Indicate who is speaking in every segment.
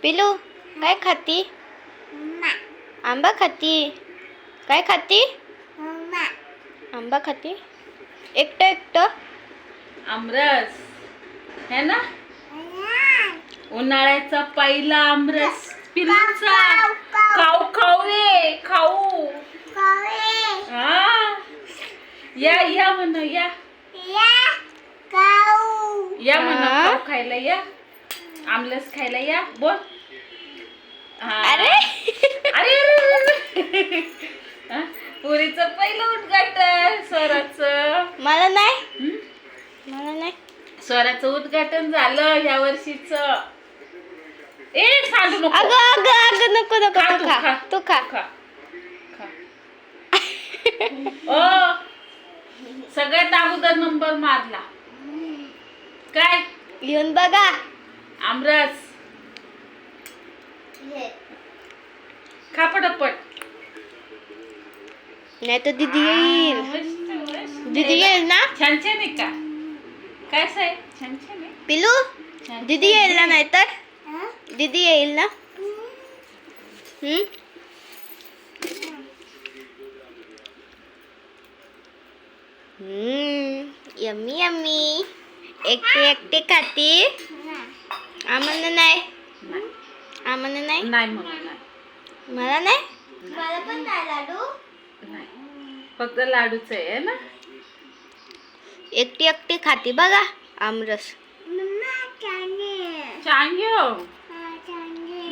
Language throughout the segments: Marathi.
Speaker 1: पिलू काय खाती? आंबा खाती? काय खाती? आंबा खाती? एकटं एकटं?
Speaker 2: आमरस है ना? उन्हाळ्याचा पहिला आमरस पिल्लूचा. खाऊ खाऊ रे खाऊ. हा या म्हण या म्हण खाऊ खायला या. आमरस खायला या बोल.
Speaker 1: अरे
Speaker 2: अरे पुरीचं पहिलं उद्घाटन स्वराचं.
Speaker 1: मला नाही
Speaker 2: स्वराचं उद्घाटन झालं या वर्षीच. ए सांडू नको.
Speaker 1: अगं नको तू खा.
Speaker 2: ओ सगळ्यात अगोदर नंबर मारला काय?
Speaker 1: लिहून बघा.
Speaker 2: आमरस खा पटपट.
Speaker 1: नाही तर दीदी येईल. दीदी येईल ना?
Speaker 2: छान छान आहे का? काय आहे? छान छान आहे
Speaker 1: पिलू. दीदी येईल ना? नाही तर दीदी येईल ना? Yummy yummy. एकटे खाती? आम्हाला नाही.
Speaker 2: नाही
Speaker 1: मला नाही. मला पण नाही लाडू.
Speaker 2: फक्त लाडूच आहे ना.
Speaker 1: एकटी खाती बघा आमरस.
Speaker 2: चांगलं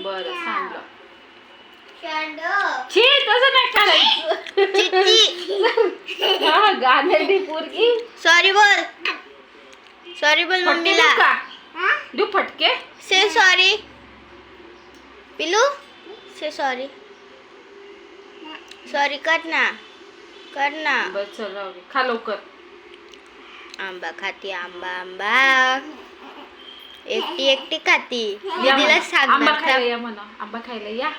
Speaker 2: बरं सांगलं. छी तसं नाही करायचं. गाण्याची पोरगी.
Speaker 1: सॉरी बोल मम्मीला.
Speaker 2: देऊ फटके.
Speaker 1: से सॉरी पिलू. से सॉरी कर ना.
Speaker 2: बस चल राहू दे. खा लवकर.
Speaker 1: आंबा खाती. आंबा एकटी खाती. दीदीला सांग
Speaker 2: आंबा
Speaker 1: ना.
Speaker 2: खायला या म्हणा. आंबा खायला या.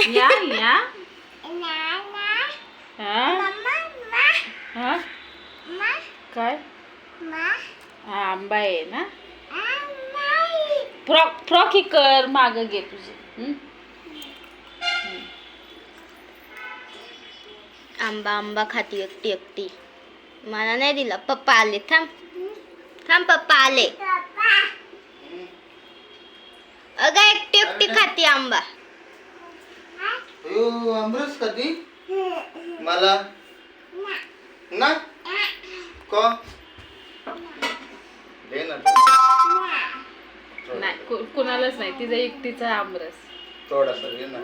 Speaker 2: या हा काय? आंबा आहे ना. फ्रॉक ही कर. माग घे तुझे.
Speaker 1: आंबा खाती एकटी. मला नाही दिला. पप्पा आले. थांब पप्पा आले. अगं एकटी खाती आंबा.
Speaker 3: आमरस खाती? मला ना को दे ना.
Speaker 2: नाही कुणालाच नाही. तिचा एकटीचा आमरस
Speaker 3: थोडासा दे ना.